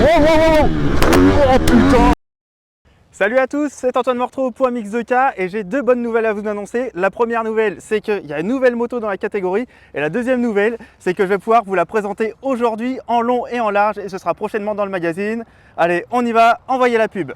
Oh putain! Salut à tous, c'est Antoine Morteau pour MX2K et j'ai deux bonnes nouvelles à vous annoncer. La première nouvelle, c'est qu'il y a une nouvelle moto dans la catégorie et la deuxième nouvelle, c'est que je vais pouvoir vous la présenter aujourd'hui en long et en large et ce sera prochainement dans le magazine. Allez, on y va, envoyez la pub.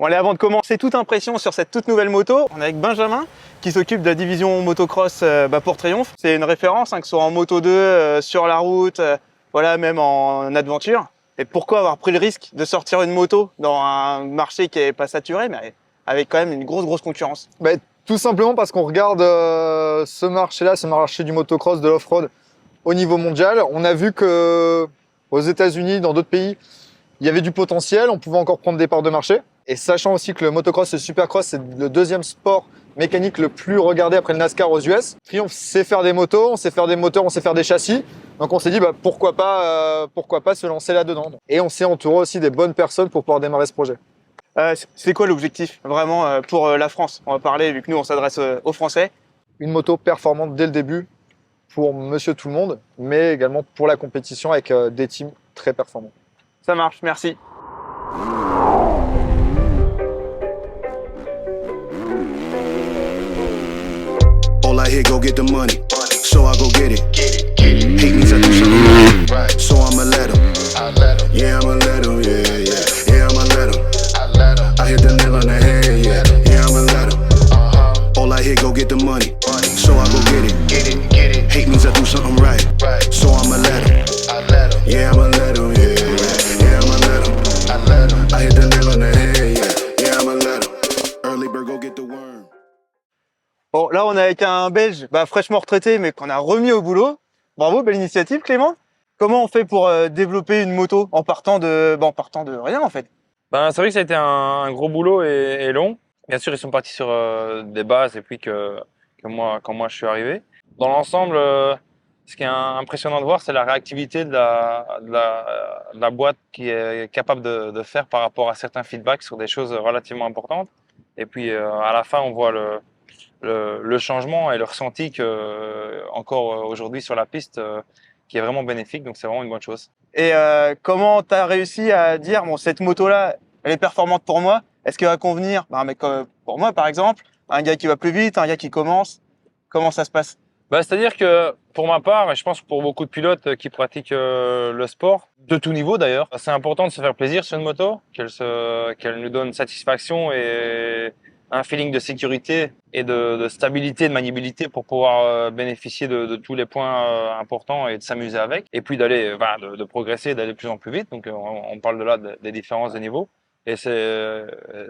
Bon allez, avant de commencer, toute impression sur cette toute nouvelle moto, on est avec Benjamin qui s'occupe de la division motocross pour Triumph. C'est une référence, que ce soit en Moto 2, sur la route, voilà, même en aventure. Et pourquoi avoir pris le risque de sortir une moto dans un marché qui n'est pas saturé, mais avec quand même une grosse concurrence? Tout simplement parce qu'on regarde ce marché-là, ce marché du motocross, de l'off-road au niveau mondial. On a vu que aux États-Unis, dans d'autres pays, il y avait du potentiel, on pouvait encore prendre des parts de marché. Et sachant aussi que le motocross et le supercross, c'est le deuxième sport mécanique le plus regardé après le NASCAR aux US. Triumph sait faire des motos, on sait faire des moteurs, on sait faire des châssis. Donc on s'est dit pourquoi pas se lancer là-dedans. Et on s'est entouré aussi des bonnes personnes pour pouvoir démarrer ce projet. C'est quoi l'objectif vraiment pour la France? On va parler, vu que nous on s'adresse aux Français. Une moto performante dès le début pour monsieur tout le monde, mais également pour la compétition avec des teams très performants. Ça marche, merci. All I hear, go get the money, so I go get it. Hate means I do something right, so I'ma let him. Yeah, I'ma let him, yeah, I'ma let him. I hit the nail on the head, yeah, I'ma let him. All I hear, go get the money, so I go get it. Hate means I do something right, so I'ma let him. Yeah, I'ma let him, yeah, I'ma let him. I hit the nail on the head, yeah, I'ma let him. Early bird, go get the worm. Bon, là on est avec un Belge fraîchement retraité mais qu'on a remis au boulot. Bravo, belle initiative Clément. Comment on fait pour développer une moto en partant de rien en fait? C'est vrai que ça a été un gros boulot et long. Bien sûr, ils sont partis sur des bases et puis quand moi je suis arrivé. Dans l'ensemble, ce qui est impressionnant de voir, c'est la réactivité de la boîte qui est capable de faire par rapport à certains feedbacks sur des choses relativement importantes. Et puis à la fin, on voit le changement et le ressenti encore aujourd'hui sur la piste qui est vraiment bénéfique, donc c'est vraiment une bonne chose. Et comment tu as réussi à dire, bon, cette moto-là, elle est performante pour moi, est-ce qu'elle va convenir un mec comme pour moi, par exemple, un gars qui va plus vite, un gars qui commence? Comment ça se passe? C'est-à-dire que pour ma part, et je pense pour beaucoup de pilotes qui pratiquent le sport, de tout niveau d'ailleurs, c'est important de se faire plaisir sur une moto, qu'elle nous donne satisfaction et un feeling de sécurité et de stabilité, de maniabilité pour pouvoir bénéficier de tous les points importants et de s'amuser avec. Et puis d'aller, de progresser, d'aller de plus en plus vite. Donc on parle de là des différences de niveau. Et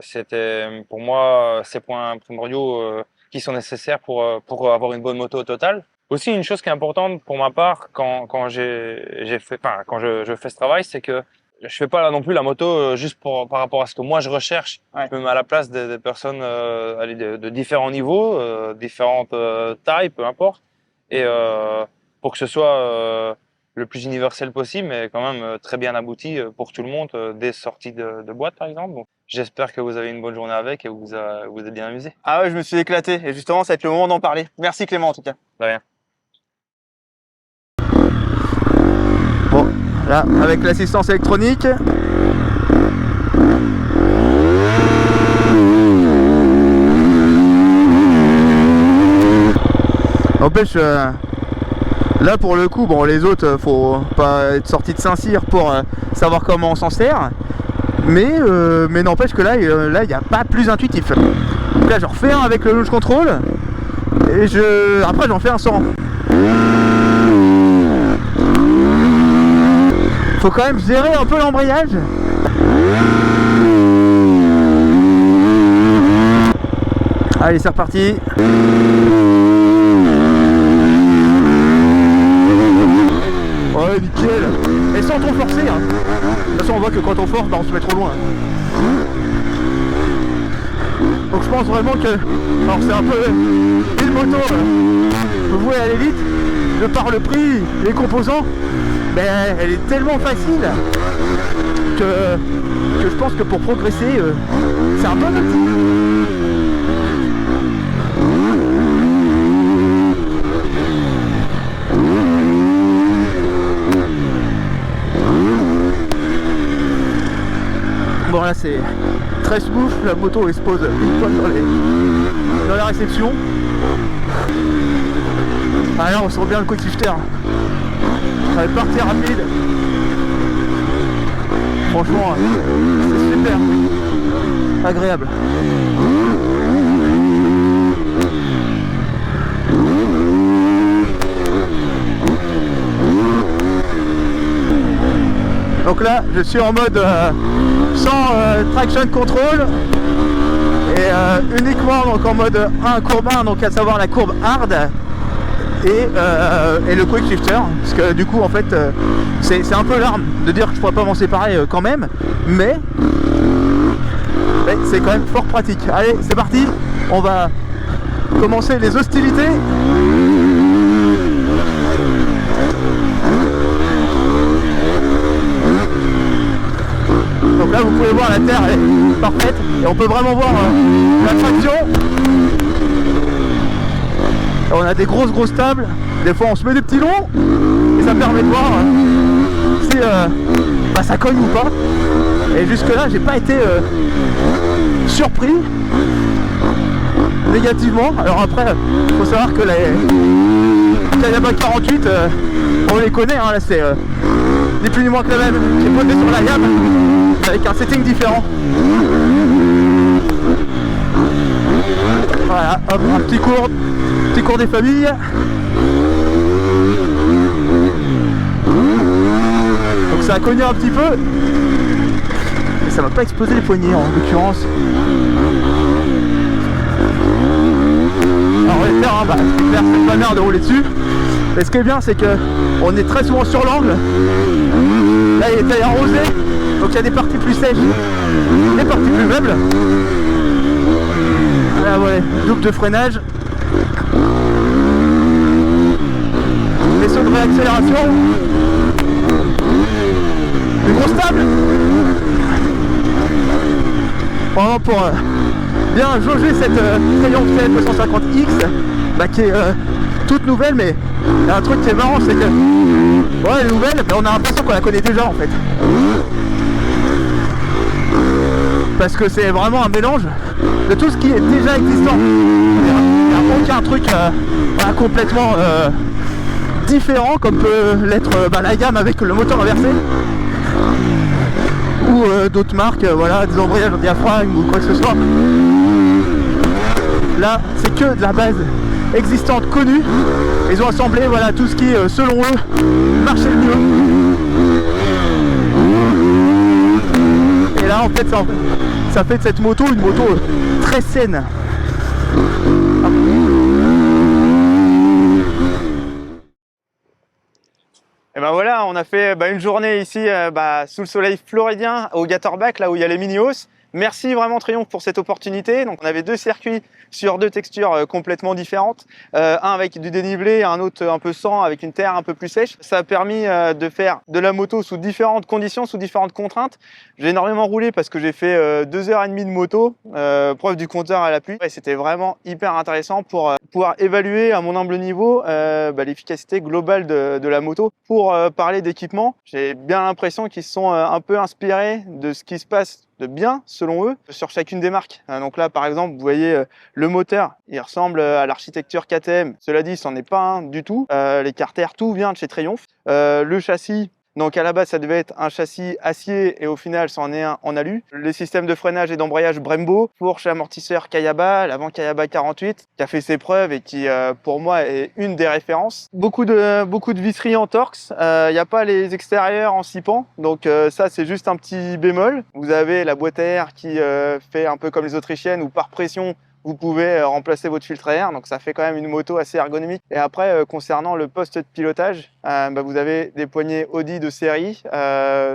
c'était pour moi ces points primordiaux qui sont nécessaires pour avoir une bonne moto au total. Aussi une chose qui est importante pour ma part quand je fais ce travail, c'est que je fais pas là non plus la moto juste par rapport à ce que moi je recherche. Ouais. Je me mets à la place des personnes de différents niveaux, différentes tailles, peu importe. Et pour que ce soit le plus universel possible, mais quand même très bien abouti pour tout le monde dès sortie de boîte par exemple. Donc, j'espère que vous avez une bonne journée avec et vous êtes bien amusé. Ah ouais, je me suis éclaté et justement ça va être le moment d'en parler. Merci Clément en tout cas. De rien. Bon, là, avec l'assistance électronique. N'empêche, Là pour le coup, bon les autres, faut pas être sorti de Saint-Cyr pour savoir comment on s'en sert. Mais n'empêche que là il n'y a pas plus intuitif. Donc là je refais un avec le launch control et après j'en fais un sans. Faut quand même gérer un peu l'embrayage. Allez, c'est reparti. Ouais, nickel. Et sans trop forcer. Hein. De toute façon, on voit que quand on force, on se met trop loin. Donc je pense vraiment que... Alors c'est un peu... Une moto vouée à l'élite, de par le prix, les composants, ben, elle est tellement facile que je pense que pour progresser, c'est un bon outil. Bon là c'est très smooth, la moto elle se pose une fois dans la réception. Ah là on sent bien le quick shifter. Ça va partir rapide. Franchement c'est super agréable. Donc là je suis en mode sans traction control et uniquement donc en mode 1 courbe 1, donc à savoir la courbe hard et le quick shifter, parce que du coup en fait c'est un peu l'arme de dire que je pourrais pas m'en séparer quand même, mais c'est quand même fort pratique. Allez c'est parti, on va commencer les hostilités. Donc là vous pouvez voir la terre est parfaite et on peut vraiment voir la traction. On a des grosses tables, des fois on se met des petits longs et ça permet de voir si ça cogne ou pas. Et jusque là j'ai pas été surpris négativement. Alors après faut savoir que les Kayama 48 on les connaît, hein, là c'est ni plus ni moins que la même qui est posée sur la gamme avec un setting différent. Voilà, hop, un petit cours des familles. Donc ça a cogné un petit peu, mais ça va pas exploser les poignets en l'occurrence. Alors les terres, c'est pas merde de rouler dessus. Mais ce qui est bien c'est que on est très souvent sur l'angle. Là il est taille arrosé, donc il y a des parties plus sèches, des parties plus faibles. Là voilà, double de freinage. Vaisseau de réaccélération. Une grosse table. Vraiment pour bien jauger cette Triumph 250X qui est toute nouvelle, mais il y a un truc qui est marrant, c'est que elle est nouvelle, mais on a l'impression qu'on la connaît déjà en fait. Parce que c'est vraiment un mélange de tout ce qui est déjà existant. Il n'y a aucun truc complètement différent comme peut l'être la gamme avec le moteur inversé. Ou d'autres marques, des embrayages en diaphragme ou quoi que ce soit. Là, c'est que de la base existante connue. Ils ont assemblé tout ce qui, selon eux, marchait le mieux. Et là, en fait, ça fait de cette moto une moto très saine. Et ben voilà, on a fait une journée ici sous le soleil floridien au Gatorbach, là où il y a les Mini-Hauss. Merci vraiment Triumph pour cette opportunité. Donc on avait deux circuits sur deux textures complètement différentes, un avec du dénivelé, un autre un peu sans avec une terre un peu plus sèche. Ça a permis de faire de la moto sous différentes conditions, sous différentes contraintes. J'ai énormément roulé parce que j'ai fait 2h30 de moto, preuve du compteur à la pluie. Et c'était vraiment hyper intéressant pour pouvoir évaluer à mon humble niveau l'efficacité globale de la moto. Pour parler d'équipement, j'ai bien l'impression qu'ils se sont un peu inspirés de ce qui se passe de bien, selon eux, sur chacune des marques. Donc là, par exemple, vous voyez le moteur, il ressemble à l'architecture KTM. Cela dit, c'en est pas un du tout. Les carters, tout vient de chez Triumph. Le châssis, donc à la base, ça devait être un châssis acier et au final, c'en est un en alu. Les systèmes de freinage et d'embrayage Brembo, fourche amortisseur Kayaba, l'avant Kayaba 48, qui a fait ses preuves et qui, pour moi, est une des références. Beaucoup de visseries en Torx. Il n'y a pas les extérieurs en 6 pans, donc ça, c'est juste un petit bémol. Vous avez la boîte à air qui fait un peu comme les Autrichiennes où par pression, vous pouvez remplacer votre filtre à air, donc ça fait quand même une moto assez ergonomique. Et après, concernant le poste de pilotage, vous avez des poignées Audi de série.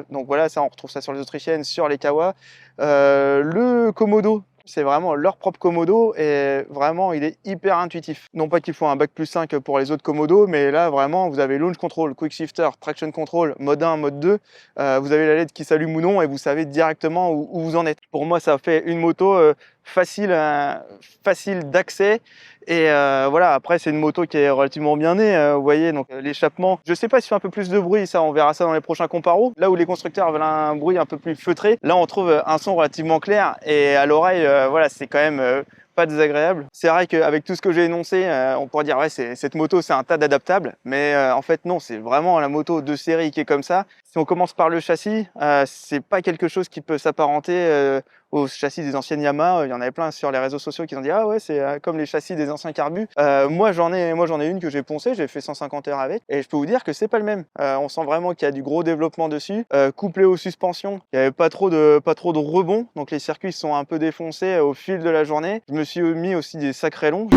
Donc voilà, ça on retrouve ça sur les Autrichiennes, sur les Kawa. Le Komodo, c'est vraiment leur propre Komodo et vraiment il est hyper intuitif. Non pas qu'il faut un bac+5 pour les autres Komodo, mais là vraiment vous avez launch control, quick shifter, traction control, mode 1, mode 2. Vous avez la LED qui s'allume ou non et vous savez directement où vous en êtes. Pour moi ça fait une moto facile d'accès et voilà, après c'est une moto qui est relativement bien née, vous voyez, donc l'échappement, je sais pas s'il fait un peu plus de bruit, ça on verra ça dans les prochains comparos. Là où les constructeurs veulent un bruit un peu plus feutré, là on trouve un son relativement clair et à l'oreille voilà, c'est quand même pas désagréable. C'est vrai qu'avec tout ce que j'ai énoncé, on pourrait dire ouais, cette moto c'est un tas d'adaptables, mais en fait non, c'est vraiment la moto de série qui est comme ça. Si on commence par le châssis, c'est pas quelque chose qui peut s'apparenter au châssis des anciennes Yamaha. Il y en avait plein sur les réseaux sociaux qui ont dit ah ouais, c'est comme les châssis des anciens Carbus. Moi j'en ai une que j'ai poncée, j'ai fait 150 heures avec et je peux vous dire que c'est pas le même. On sent vraiment qu'il y a du gros développement dessus, couplé aux suspensions, il y avait pas trop de rebond, donc les circuits sont un peu défoncés au fil de la journée. Je me suis mis aussi des sacrés longs.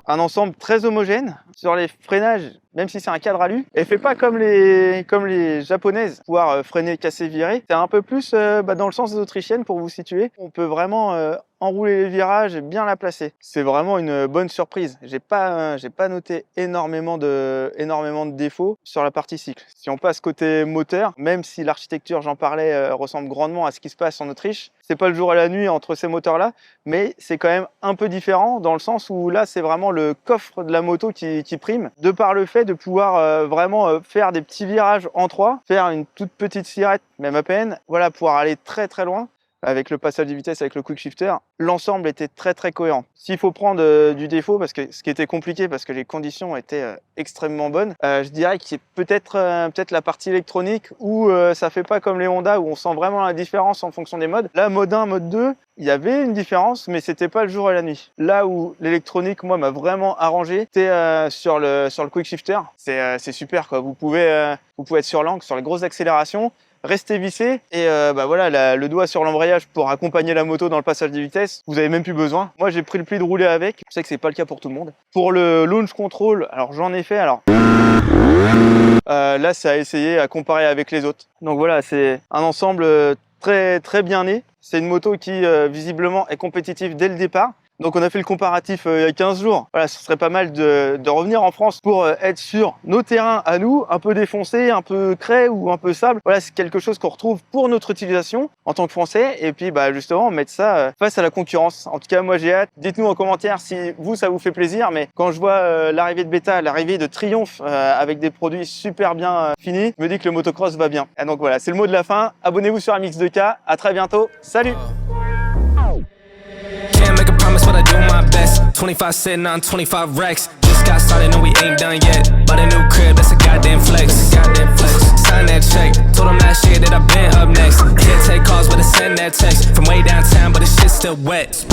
Un ensemble très homogène sur les freinages. Même si c'est un cadre alu, elle fait pas comme les japonaises, pouvoir freiner, casser, virer. C'est un peu plus dans le sens des autrichiennes pour vous situer. On peut vraiment enrouler les virages et bien la placer. C'est vraiment une bonne surprise. J'ai pas noté énormément de défauts sur la partie cycle. Si on passe côté moteur, même si l'architecture, j'en parlais, ressemble grandement à ce qui se passe en Autriche, c'est pas le jour et la nuit entre ces moteurs-là, mais c'est quand même un peu différent dans le sens où là, c'est vraiment le coffre de la moto qui prime, de par le fait de pouvoir vraiment faire des petits virages en 3, faire une toute petite sirette, même à peine, voilà, pouvoir aller très très loin. Avec le passage de vitesse, avec le quick shifter, l'ensemble était très très cohérent. S'il faut prendre du défaut, parce que ce qui était compliqué, parce que les conditions étaient extrêmement bonnes, je dirais que c'est peut-être la partie électronique où ça fait pas comme les Honda, où on sent vraiment la différence en fonction des modes. Là, mode 1, mode 2, il y avait une différence, mais c'était pas le jour et la nuit. Là où l'électronique, moi, m'a vraiment arrangé, c'était sur le quick shifter. C'est super, quoi. Vous pouvez être sur l'angle, sur les grosses accélérations, rester vissé et voilà, le doigt sur l'embrayage pour accompagner la moto dans le passage de vitesse, vous avez même plus besoin. Moi j'ai pris le pli de rouler avec, je sais que c'est pas le cas pour tout le monde. Pour le launch control, alors j'en ai fait, là c'est à essayer à comparer avec les autres. Donc voilà, c'est un ensemble très très bien né. C'est une moto qui visiblement est compétitive dès le départ. Donc on a fait le comparatif il y a 15 jours. Voilà, ce serait pas mal de revenir en France pour être sur nos terrains à nous, un peu défoncés, un peu craie ou un peu sable. Voilà, c'est quelque chose qu'on retrouve pour notre utilisation en tant que Français. Et puis justement, mettre ça face à la concurrence. En tout cas, moi j'ai hâte. Dites-nous en commentaire si vous, ça vous fait plaisir. Mais quand je vois l'arrivée de Beta, l'arrivée de Triumph avec des produits super bien finis, je me dis que le motocross va bien. Et donc voilà, c'est le mot de la fin. Abonnez-vous sur MX2K. À très bientôt. Salut! Can't make a promise, but I do my best. 25 sitting on 25 racks. Just got started, no, we ain't done yet. But a new crib, that's a goddamn flex. Goddamn flex. Sign that check. Told them last year that I've been up next. Can't take calls, but I send that text. From way downtown, but the shit's still wet.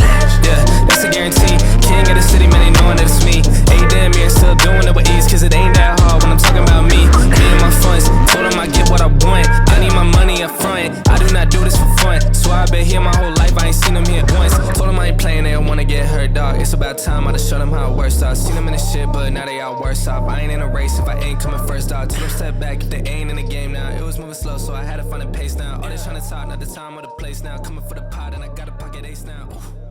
Yeah, that's a guarantee. King of the city, man, they knowing that it's me. 8 damn years, still doing it with ease. Cause it ain't that hard when I'm talking about me. Me and my funds. Told them I get what I want. I need my money up front. I do not do this for fun. So I've been here my whole life, I ain't seen them here once. Told them I ain't playing, they don't wanna get hurt, dog. It's about time I just show them how it works out. Seen them in the shit, but now they all worse off. I ain't in a race if I ain't coming first, dog. Tell them step back if they ain't in the game now. It was moving slow, so I had to find a pace now. All they trying to talk, not the time or the place now. Coming for the pot, and I got a pocket ace now. Oof.